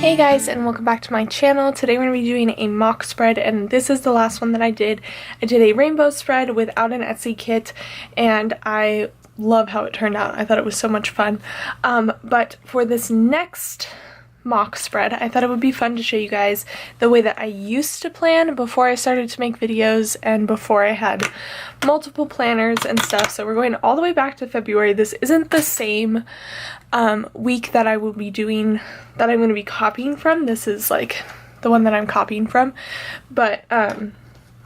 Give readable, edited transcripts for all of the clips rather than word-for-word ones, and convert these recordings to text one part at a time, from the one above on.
Hey guys, and welcome back to my channel. Today we're going to be doing a mock spread, and this is the last one that I did. I did a rainbow spread without an Etsy kit, and I love how it turned out. I thought it was so much fun. But for this next mock spread, I thought it would be fun to show you guys the way that I used to plan before I started to make videos and before I had multiple planners and stuff. So we're going all the way back to February. This isn't the same week that I will be doing, that I'm going to be copying from. This is like the one that I'm copying from, but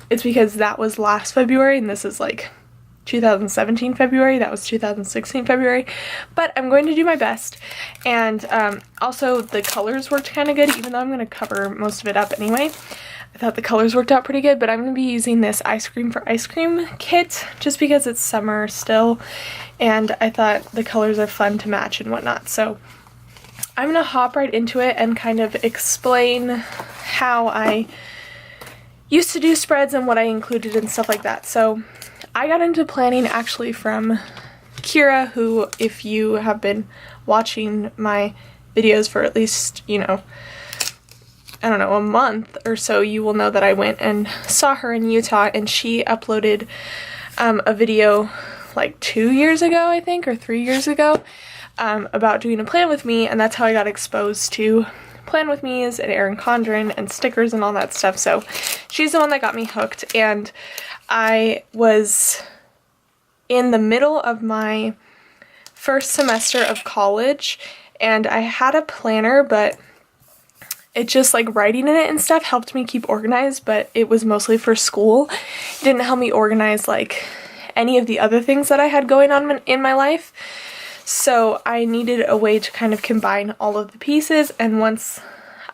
it's because that was last February and this is like 2017 February, that was 2016 February, but I'm going to do my best. And also the colors worked kind of good, even though I'm going to cover most of it up anyway. I thought the colors worked out pretty good, but I'm going to be using this Ice Cream for Ice Cream kit just because it's summer still, and I thought the colors are fun to match and whatnot. So I'm going to hop right into it and kind of explain how I used to do spreads and what I included and stuff like that. So I got into planning actually from Kira, who, if you have been watching my videos for at least, you know, I don't know, a month or so, you will know that I went and saw her in Utah, and she uploaded a video like 2 years ago, I think, or 3 years ago, about doing a plan with me, and that's how I got exposed to Plan With Me's and Erin Condren and stickers and all that stuff. So she's the one that got me hooked, and I was in the middle of my first semester of college, and I had a planner, but it just, like, writing in it and stuff helped me keep organized, but it was mostly for school. It didn't help me organize, like, any of the other things that I had going on in my life. So I needed a way to kind of combine all of the pieces, and once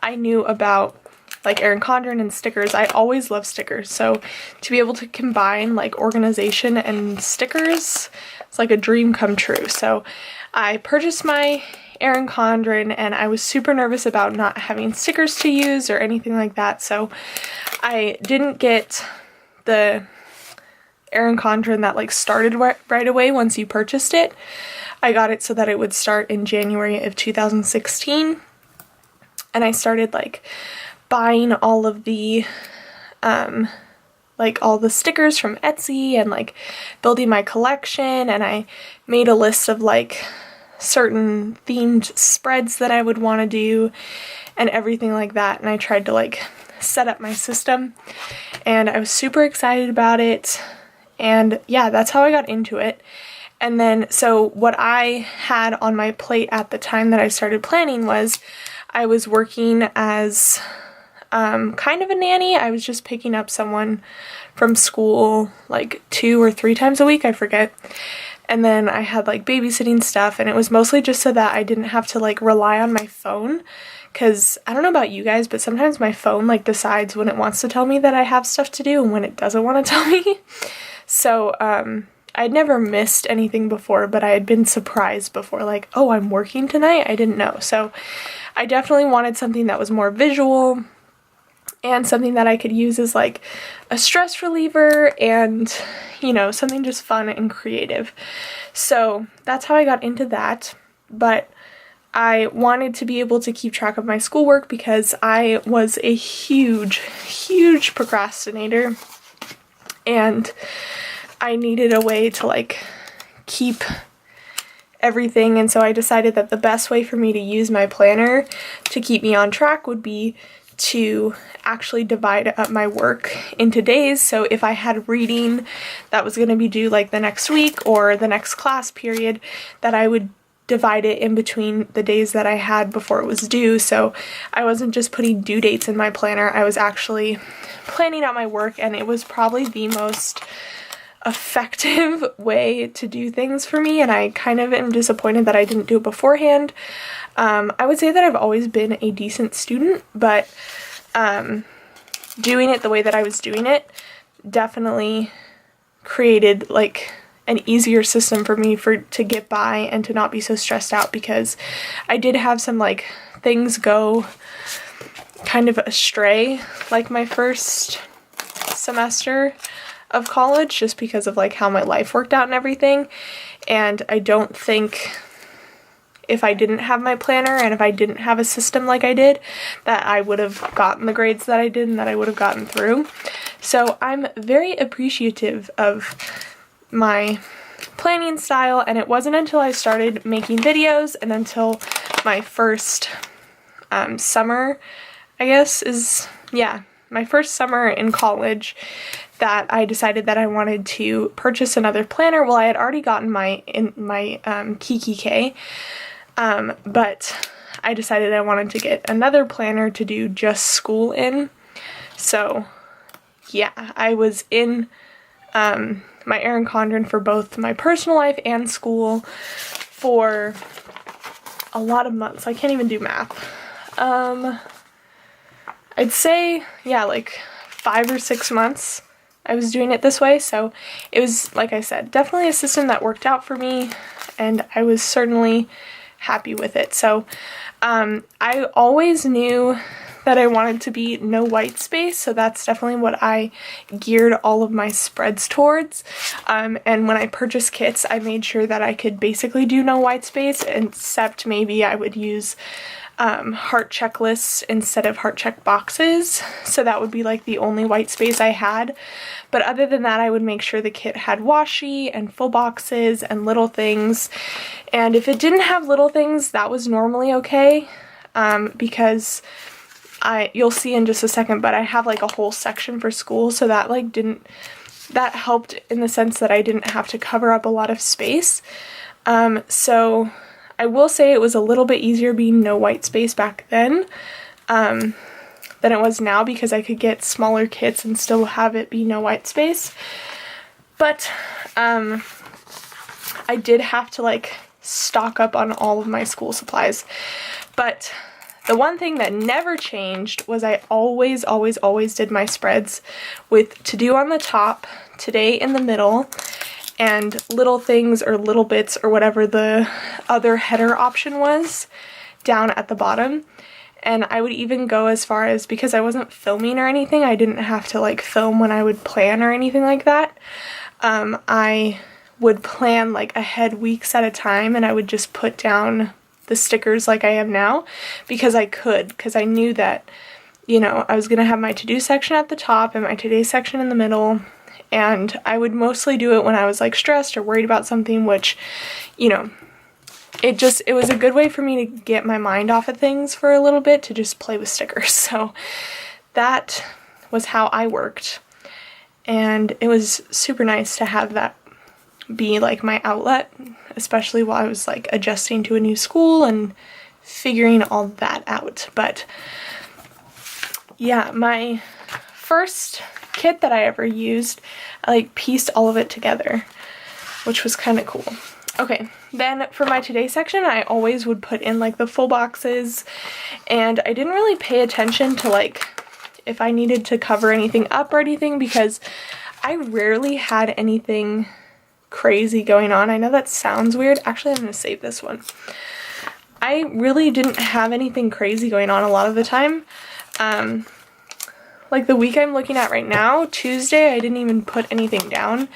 I knew about, like, Erin Condren and stickers, I always love stickers, so to be able to combine, like, organization and stickers, it's like a dream come true. So I purchased my Erin Condren, and I was super nervous about not having stickers to use or anything like that, so I didn't get the Erin Condren that, like, started right away once you purchased it. I got it so that it would start in January of 2016, and I started, like, buying all of the like, all the stickers from Etsy and, like, building my collection, and I made a list of, like, certain themed spreads that I would want to do and everything like that, and I tried to, like, set up my system, and I was super excited about it, and yeah, that's how I got into it. And then, so what I had on my plate at the time that I started planning was I was working as kind of a nanny. I was just picking up someone from school like 2 or 3 times a week, I forget. And then I had, like, babysitting stuff, and it was mostly just so that I didn't have to, like, rely on my phone, because I don't know about you guys, but sometimes my phone, like, decides when it wants to tell me that I have stuff to do and when it doesn't want to tell me. So I'd never missed anything before, but I had been surprised before, like, oh, I'm working tonight? I didn't know. So I definitely wanted something that was more visual and something that I could use as, like, a stress reliever and, you know, something just fun and creative. So that's how I got into that, but I wanted to be able to keep track of my schoolwork because I was a huge procrastinator, and I needed a way to, like, keep everything, and so I decided that the best way for me to use my planner to keep me on track would be to actually divide up my work into days. So if I had reading that was going to be due, like, the next week or the next class period, that I would divide it in between the days that I had before it was due. So I wasn't just putting due dates in my planner, I was actually planning out my work, and it was probably the most effective way to do things for me, and I kind of am disappointed that I didn't do it beforehand. I would say that I've always been a decent student, but doing it the way that I was doing it definitely created, like, an easier system for me to get by and to not be so stressed out, because I did have some, like, things go kind of astray, like my first semester of college, just because of, like, how my life worked out and everything, and I don't think if I didn't have my planner and if I didn't have a system like I did, that I would have gotten the grades that I did and that I would have gotten through. So I'm very appreciative of my planning style, and it wasn't until I started making videos and until my first summer, I guess my first summer in college, that I decided that I wanted to purchase another planner. Well, I had already gotten my Kiki K, but I decided I wanted to get another planner to do just school in. So yeah, I was in my Erin Condren for both my personal life and school for a lot of months. I can't even do math. I'd say, yeah, like 5 or 6 months I was doing it this way. So it was, like I said, definitely a system that worked out for me, and I was certainly happy with it. So I always knew that I wanted to be no white space, so that's definitely what I geared all of my spreads towards. And when I purchased kits, I made sure that I could basically do no white space, except maybe I would use heart checklists instead of heart check boxes, so that would be like the only white space I had. But other than that, I would make sure the kit had washi and full boxes and little things, and if it didn't have little things, that was normally okay, because you'll see in just a second, but I have like a whole section for school, so that like that helped in the sense that I didn't have to cover up a lot of space. So I will say it was a little bit easier being no white space back then than it was now, because I could get smaller kits and still have it be no white space. But I did have to like stock up on all of my school supplies. But the one thing that never changed was I always did my spreads with to do on the top, today in the middle, and little things or little bits or whatever the other header option was down at the bottom. And I would even go as far as, because I wasn't filming or anything, I didn't have to like film when I would plan or anything like that. I would plan like ahead weeks at a time, and I would just put down the stickers like I am now, because I knew that, you know, I was gonna have my to-do section at the top and my today section in the middle, and I would mostly do it when I was like stressed or worried about something, which, you know, it was a good way for me to get my mind off of things for a little bit, to just play with stickers. So that was how I worked, and it was super nice to have that be like my outlet, especially while I was like adjusting to a new school and figuring all that out. But yeah, my first kit that I ever used, I like pieced all of it together, which was kind of cool. Okay, then for my today section, I always would put in like the full boxes, and I didn't really pay attention to like if I needed to cover anything up or anything, because I rarely had anything crazy going on. I know that sounds weird. Actually, I'm going to save this one. I really didn't have anything crazy going on a lot of the time. Like the week I'm looking at right now, Tuesday, I didn't even put anything down. And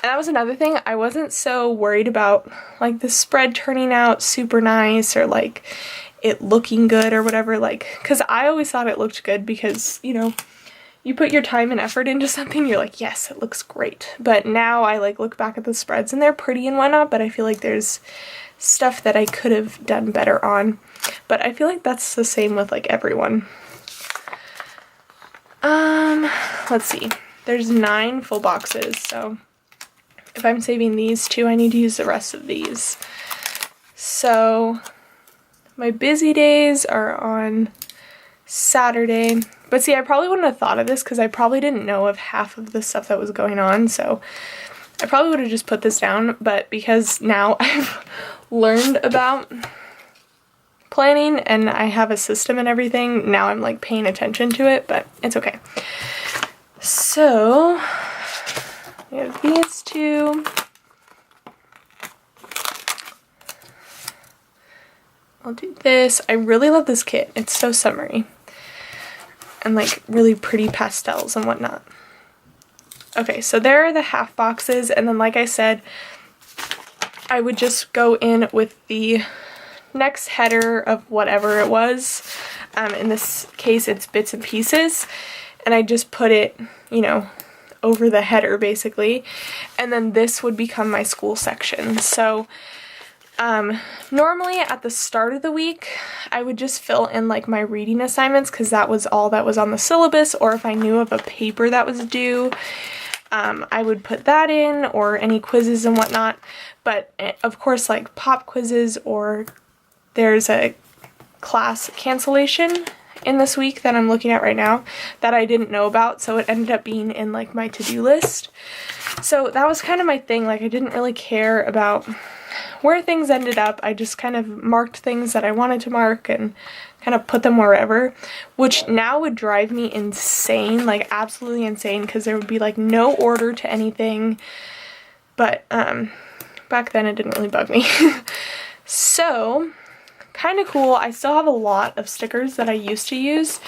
that was another thing. I wasn't so worried about like the spread turning out super nice or like it looking good or whatever, like, because I always thought it looked good because, you know, you put your time and effort into something, you're like, yes, it looks great. But now I like look back at the spreads and they're pretty and whatnot, but I feel like there's stuff that I could have done better on. But I feel like that's the same with like everyone. Let's see. There's 9 full boxes, so if I'm saving these 2, I need to use the rest of these. So my busy days are on Saturday. But see, I probably wouldn't have thought of this because I probably didn't know of half of the stuff that was going on, so I probably would have just put this down, but because now I've learned about planning and I have a system and everything, now I'm like paying attention to it, but it's okay. So we have these 2. I'll do this. I really love this kit. It's so summery and like really pretty pastels and whatnot. Okay, so there are the half boxes, and then like I said, I would just go in with the next header of whatever it was. In this case, it's bits and pieces, and I just put it, you know, over the header basically, and then this would become my school section. So normally at the start of the week, I would just fill in like my reading assignments because that was all that was on the syllabus, or if I knew of a paper that was due, I would put that in, or any quizzes and whatnot. But of course, like pop quizzes, or there's a class cancellation in this week that I'm looking at right now that I didn't know about, so it ended up being in like my to-do list. So that was kind of my thing. Like, I didn't really care about where things ended up. I just kind of marked things that I wanted to mark and kind of put them wherever, which now would drive me insane, like absolutely insane, because there would be like no order to anything. But back then it didn't really bug me. So kind of cool. I still have a lot of stickers that I used to use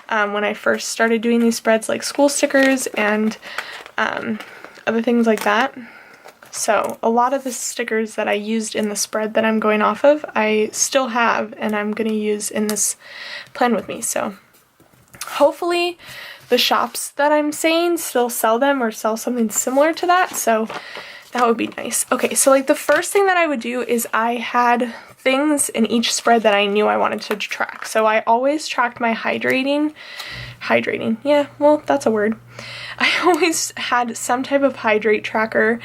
when I first started doing these spreads, like school stickers and other things like that. So a lot of the stickers that I used in the spread that I'm going off of, I still have, and I'm going to use in this plan with me. So hopefully the shops that I'm saying still sell them or sell something similar to that. So that would be nice. Okay, so like the first thing that I would do is I had things in each spread that I knew I wanted to track. So I always tracked my hydrating, yeah, well, that's a word. I always had some type of hydrate tracker,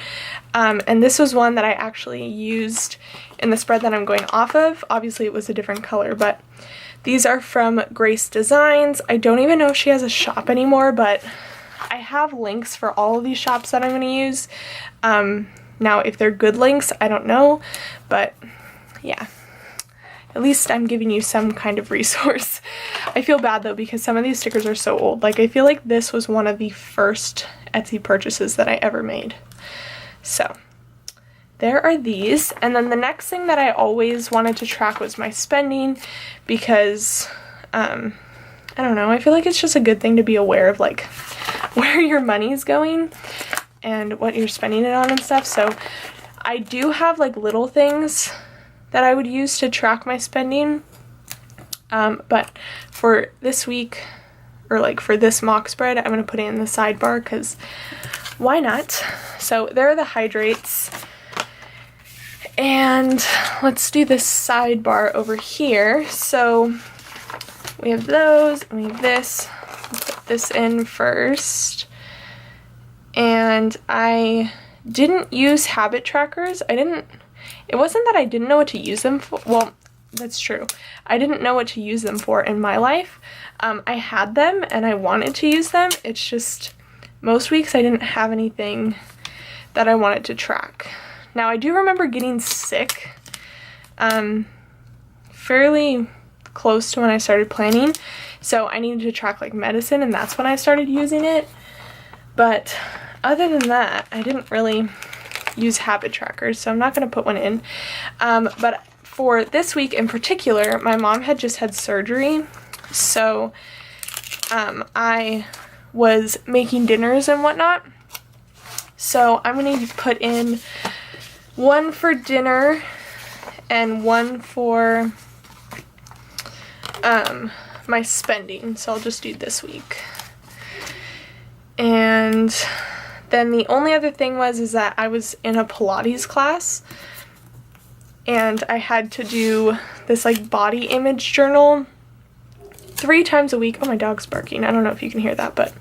and this was one that I actually used in the spread that I'm going off of. Obviously it was a different color, but these are from Grace Designs. I don't even know if she has a shop anymore, but I have links for all of these shops that I'm going to use. Now, if they're good links, I don't know, but yeah, at least I'm giving you some kind of resource. I feel bad though, because some of these stickers are so old. Like, I feel like this was one of the first Etsy purchases that I ever made. So there are these. And then the next thing that I always wanted to track was my spending, because I don't know, I feel like it's just a good thing to be aware of like where your money's going and what you're spending it on and stuff. So I do have like little things that I would use to track my spending, but for this week, or like for this mock spread, I'm going to put it in the sidebar because why not? So there are the hydrates, and let's do this sidebar over here. So we have those, and we have this. I'll put this in first. And I didn't use habit trackers. It wasn't that I didn't know what to use them for. Well, that's true. I didn't know what to use them for in my life. I had them and I wanted to use them. It's just most weeks I didn't have anything that I wanted to track. Now, I do remember getting sick fairly close to when I started planning. So I needed to track like medicine, and that's when I started using it. But other than that, I didn't really use habit trackers, so I'm not going to put one in. But for this week in particular, my mom had just had surgery, so I was making dinners and whatnot. So I'm going to put in one for dinner and one for my spending, so I'll just do this week. And then the only other thing is that I was in a Pilates class, and I had to do this like body image journal 3 times a week. Oh, my dog's barking. I don't know if you can hear that, but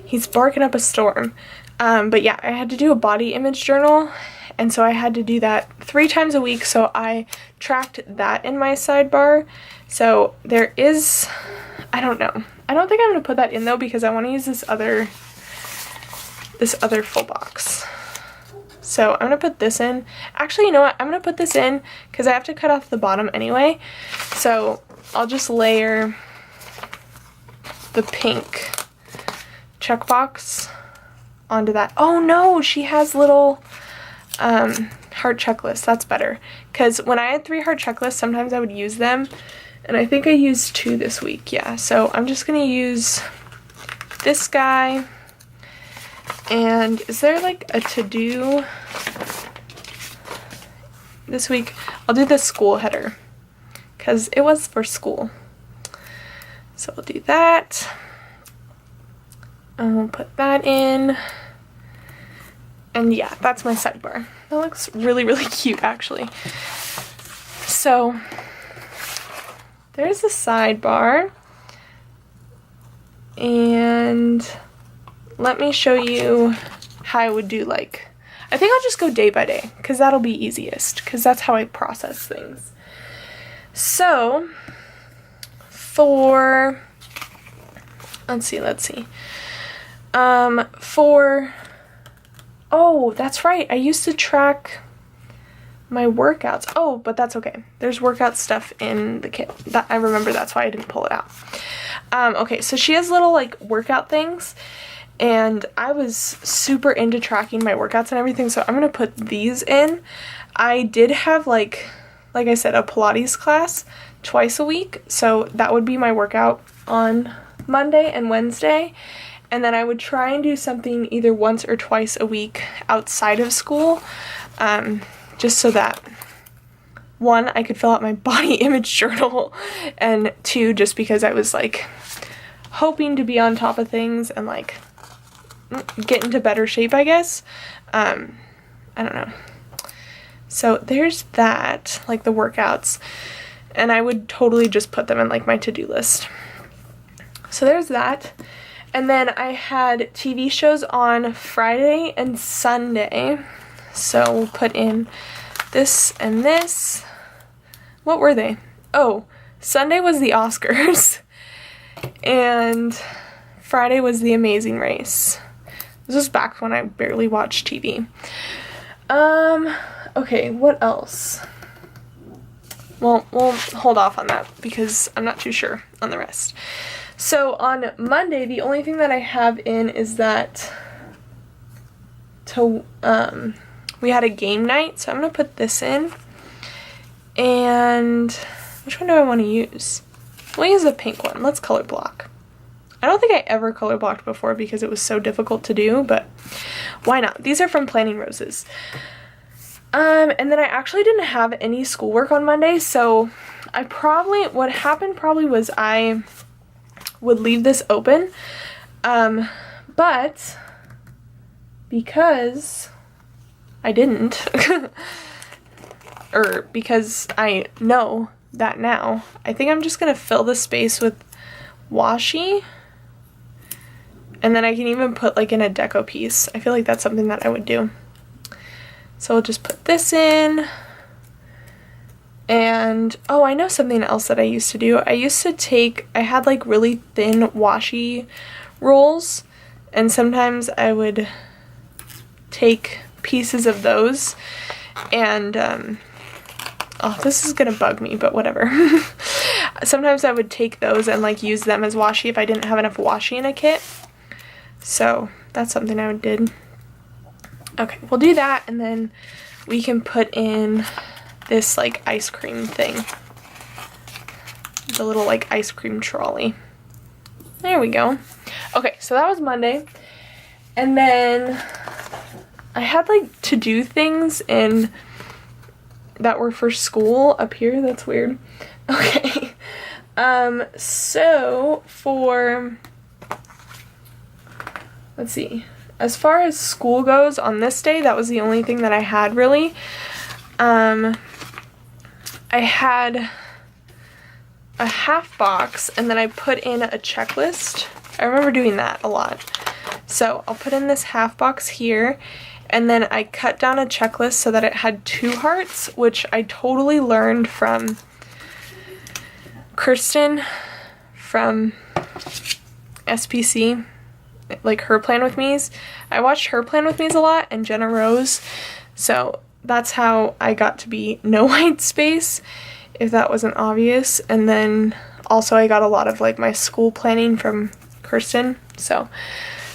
he's barking up a storm. But yeah, I had to do a body image journal, and so I had to do that 3 times a week, so I tracked that in my sidebar. So there is, I don't know. I don't think I'm going to put that in though, because I want to use this other full box. So I'm going to put this in. Actually, you know what? I'm going to put this in because I have to cut off the bottom anyway. So I'll just layer the pink checkbox onto that. Oh no, she has little heart checklists. That's better. Because when I had 3 heart checklists, sometimes I would use them. And I think I used 2 this week, yeah. So I'm just going to use this guy. And is there like a to-do this week? I'll do the school header. because it was for school. So we'll do that. And we'll put that in. And yeah, that's my sidebar. That looks really, really cute, actually. So there's the sidebar. And let me show you how I would do, like, I think I'll just go day by day, because that'll be easiest, because that's how I process things. So for, let's see. Oh, that's right. I used to track my workouts. Oh, but that's okay. There's workout stuff in the kit. That I remember, that's why I didn't pull it out. Okay, so she has little, like, workout things, and I was super into tracking my workouts and everything, so I'm gonna put these in. I did have, like I said, a Pilates class twice a week, so that would be my workout on Monday and Wednesday, and then I would try and do something either once or twice a week outside of school, just so that, one, I could fill out my body image journal, and two, just because I was, like, hoping to be on top of things and, like, get into better shape, I guess. I don't know. So there's that, like, the workouts, and I would totally just put them in, like, my to-do list. So there's that. And then I had TV shows on Friday and Sunday. So we'll put in this and this. What were they? Oh, Sunday was the Oscars. And Friday was The Amazing Race. This was back when I barely watched TV. Okay, what else? Well, we'll hold off on that because I'm not too sure on the rest. So on Monday, the only thing that I have in is that we had a game night, so I'm going to put this in. And which one do I want to use? We'll use the pink one. Let's color block. I don't think I ever color blocked before because it was so difficult to do, but why not? These are from Planning Roses. And then I actually didn't have any schoolwork on Monday, so what happened was I would leave this open, but because I didn't, or because I know that now, I think I'm just gonna fill the space with washi, and then I can even put, like, in a deco piece. I feel like that's something that I would do. So I'll just put this in. And, oh, I know something else that I used to do. I had, like, really thin washi rolls, and sometimes I would take pieces of those, and, oh, this is gonna bug me, but whatever. Sometimes I would take those and, like, use them as washi if I didn't have enough washi in a kit. So that's something I did. Okay, we'll do that, and then we can put in this, like, ice cream thing. The little, like, ice cream trolley. There we go. Okay, so that was Monday. And then I had, like, to-do things that were for school up here. That's weird. Okay. So for, let's see. As far as school goes on this day, that was the only thing that I had, really. I had a half box, and then I put in a checklist. I remember doing that a lot. So I'll put in this half box here, and then I cut down a checklist so that it had 2 hearts, which I totally learned from Kirsten from SPC, like her Plan With Me's. I watched her Plan With Me's a lot, and Jenna Rose, so that's how I got to be no white space, if that wasn't obvious. And then also I got a lot of, like, my school planning from Kirsten, so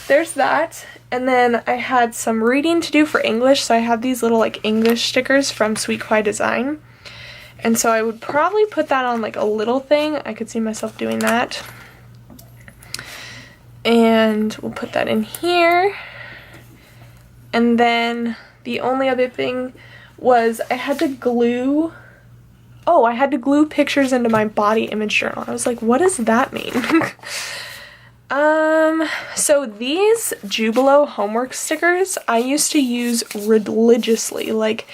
there's that. And then I had some reading to do for English, so I have these little, like, English stickers from Sweet Kawaii Design, and so I would probably put that on, like, a little thing. I could see myself doing that. And we'll put that in here. And then the only other thing was I had to glue. oh, I had to glue pictures into my body image journal. I was like, what does that mean? So these Jubilo homework stickers I used to use religiously, like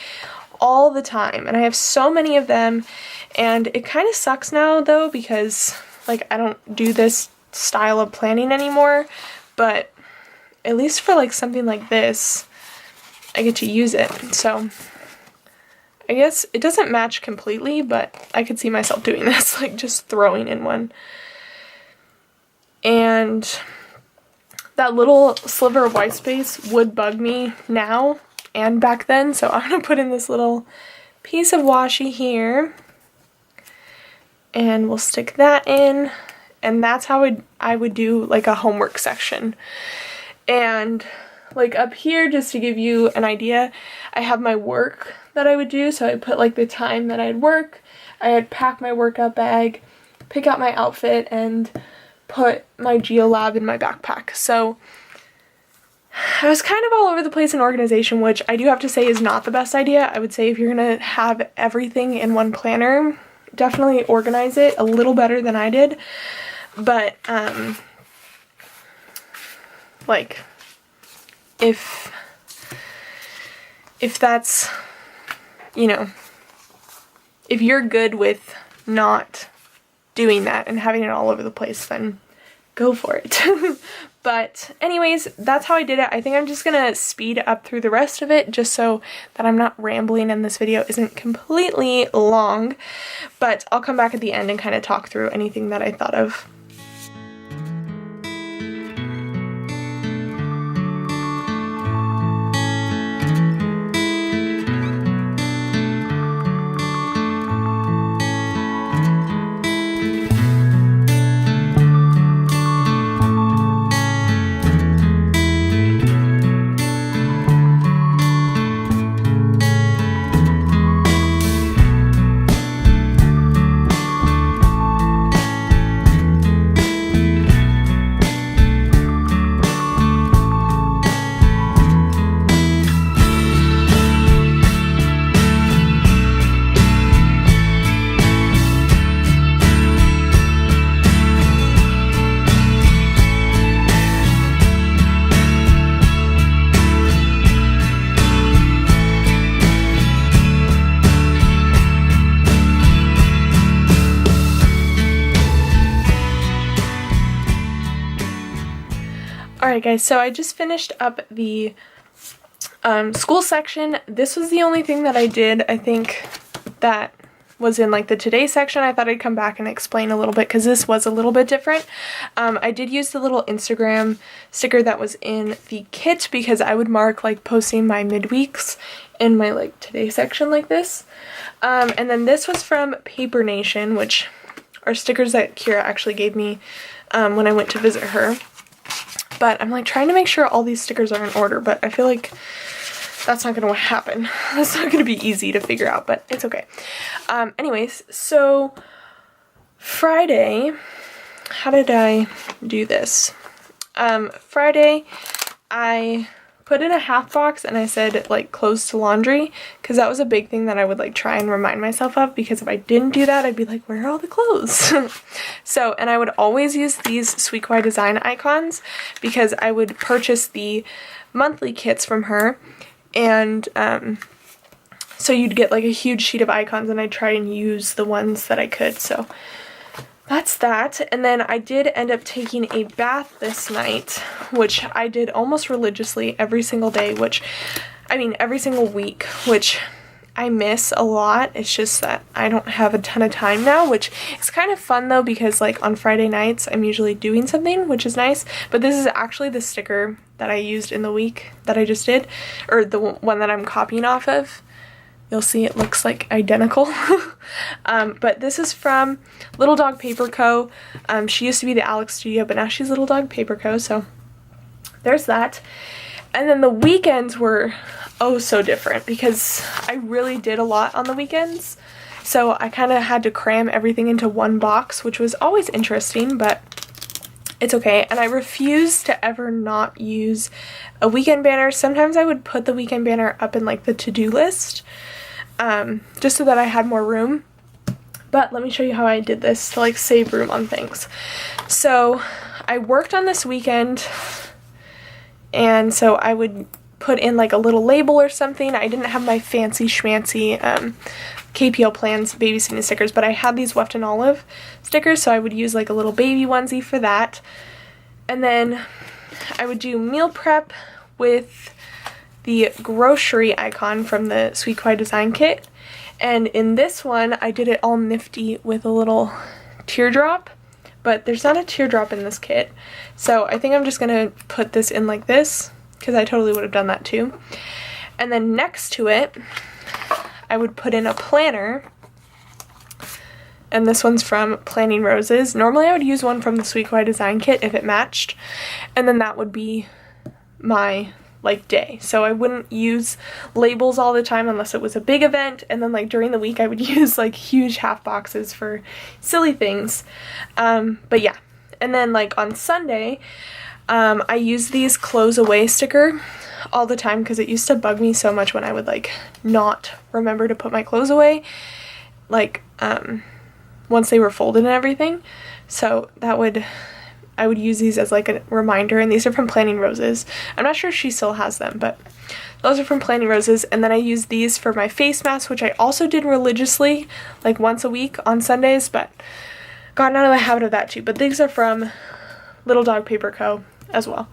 all the time, and I have so many of them, and it kind of sucks now though because like I don't do this style of planning anymore, but at least for like something like this I get to use it. So I guess it doesn't match completely, but I could see myself doing this, like just throwing in one. And that little sliver of white space would bug me now and back then, so I'm gonna put in this little piece of washi here, and we'll stick that in, and that's how I would do like a homework section. And like up here, just to give you an idea, I have my work that I would do, so I put like the time that I'd work, I'd pack my workout bag, pick out my outfit, and put my GeoLab in my backpack. So I was kind of all over the place in organization, which I do have to say is not the best idea. I would say if you're gonna have everything in one planner, definitely organize it a little better than I did. But like if that's, you know, if you're good with not doing that and having it all over the place, then go for it. But anyways, that's how I did it. I think I'm just gonna speed up through the rest of it just so that I'm not rambling and this video isn't completely long, but I'll come back at the end and kind of talk through anything that I thought of. Alright guys, so I just finished up the school section. This was the only thing that I did, I think, that was in like the today section. I thought I'd come back and explain a little bit because this was a little bit different. I did use the little Instagram sticker that was in the kit because I would mark like posting my midweeks in my like today section like this. And then this was from Paper Nation, which are stickers that Kira actually gave me when I went to visit her. But I'm like trying to make sure all these stickers are in order, but I feel like that's not going to happen. That's not going to be easy to figure out, but it's okay. Anyways, so Friday, how did I do this? Friday, I put in a half box and I said like clothes to laundry because that was a big thing that I would like try and remind myself of, because if I didn't do that I'd be like, where are all the clothes? So, and I would always use these Sweet Kawaii design icons because I would purchase the monthly kits from her, and so you'd get like a huge sheet of icons and I'd try and use the ones that I could. So that's that. And then I did end up taking a bath this night, which I did almost religiously every single day, which, I mean every single week, which I miss a lot. It's just that I don't have a ton of time now, which is kind of fun though, because like on Friday nights I'm usually doing something, which is nice. But this is actually the sticker that I used in the week that I just did, or the one that I'm copying off of. You'll see it looks like identical. But this is from Little Dog Paper Co. She used to be the Alex Studio, but now she's Little Dog Paper Co. So there's that. And then the weekends were oh so different because I really did a lot on the weekends. So I kind of had to cram everything into one box, which was always interesting, but it's okay. And I refuse to ever not use a weekend banner. Sometimes I would put the weekend banner up in like the to-do list, just so that I had more room. But let me show you how I did this to like save room on things. So I worked on this weekend, and so I would put in like a little label or something. I didn't have my fancy schmancy KPL plans babysitting stickers, but I had these Weft and Olive stickers, so I would use like a little baby onesie for that. And then I would do meal prep with the grocery icon from the Sweet Kawaii design kit. And in this one, I did it all nifty with a little teardrop, but there's not a teardrop in this kit. So I think I'm just gonna put this in like this, because I totally would have done that too. And then next to it, I would put in a planner, and this one's from Planning Roses. Normally I would use one from the Sweet Kawaii design kit if it matched, and then that would be my like day. So I wouldn't use labels all the time unless it was a big event, and then like during the week I would use like huge half boxes for silly things. But yeah, and then like on Sunday, I use these close away sticker all the time because it used to bug me so much when I would like not remember to put my clothes away, like once they were folded and everything. So I would use these as like a reminder, and these are from Planning Roses. I'm not sure if she still has them, but those are from Planning Roses. And then I use these for my face mask, which I also did religiously like once a week on Sundays, but gotten out of the habit of that too. But these are from Little Dog Paper Co. as well.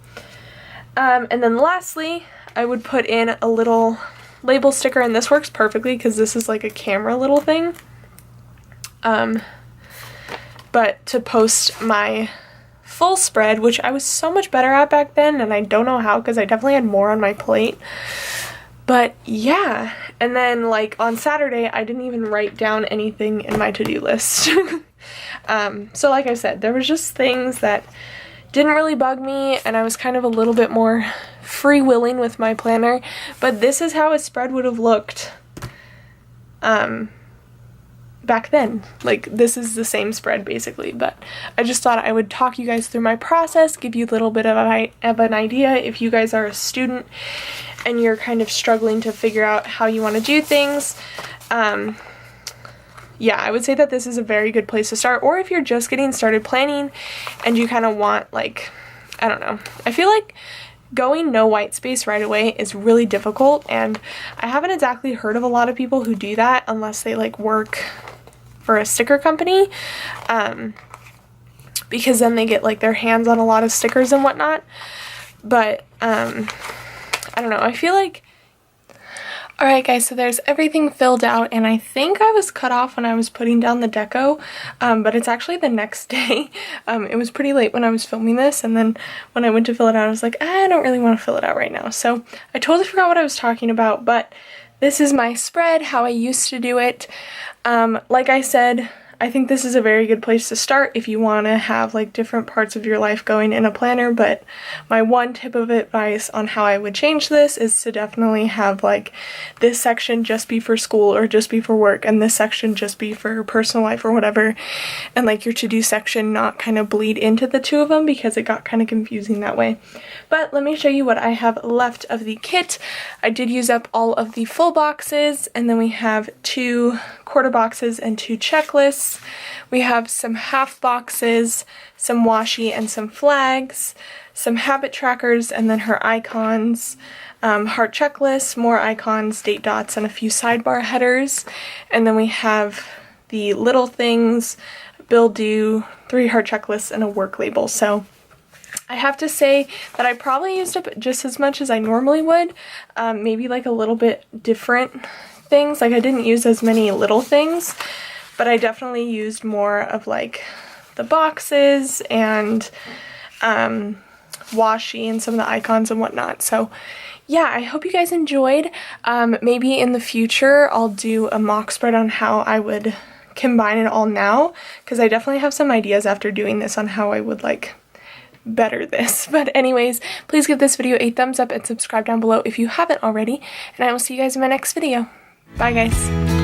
And then lastly, I would put in a little label sticker, and this works perfectly because this is like a camera little thing. But to post my full spread, which I was so much better at back then, and I don't know how because I definitely had more on my plate. But yeah, and then like on Saturday, I didn't even write down anything in my to-do list. So like I said, there was just things that didn't really bug me, and I was kind of a little bit more freewheeling with my planner. But this is how a spread would have looked back then. Like, this is the same spread basically, but I just thought I would talk you guys through my process, give you a little bit of an idea if you guys are a student and you're kind of struggling to figure out how you want to do things. Yeah, I would say that this is a very good place to start, or if you're just getting started planning and you kind of want, like, I don't know, I feel like going no white space right away is really difficult, and I haven't exactly heard of a lot of people who do that unless they like work for a sticker company, because then they get like their hands on a lot of stickers and whatnot. But I don't know, I feel like, alright guys, so there's everything filled out, and I think I was cut off when I was putting down the deco, but it's actually the next day. It was pretty late when I was filming this, and then when I went to fill it out, I was like, I don't really want to fill it out right now. So I totally forgot what I was talking about, but this is my spread, how I used to do it. Like I said, I think this is a very good place to start if you want to have like different parts of your life going in a planner, but my one tip of advice on how I would change this is to definitely have like this section just be for school or just be for work, and this section just be for personal life or whatever, and like your to-do section not kind of bleed into the two of them, because it got kind of confusing that way. But let me show you what I have left of the kit. I did use up all of the full boxes, and then we have 2 quarter boxes and 2 checklists. We have some half boxes, some washi and some flags, some habit trackers, and then her icons, heart checklist, more icons, date dots, and a few sidebar headers. And then we have the little things, bill due, 3 heart checklists, and a work label. So I have to say that I probably used up just as much as I normally would, maybe like a little bit different things. Like I didn't use as many little things, but I definitely used more of like the boxes and washi and some of the icons and whatnot. So yeah, I hope you guys enjoyed. Maybe in the future I'll do a mock spread on how I would combine it all now, because I definitely have some ideas after doing this on how I would like better this. But anyways, please give this video a thumbs up and subscribe down below if you haven't already, and I will see you guys in my next video. Bye guys.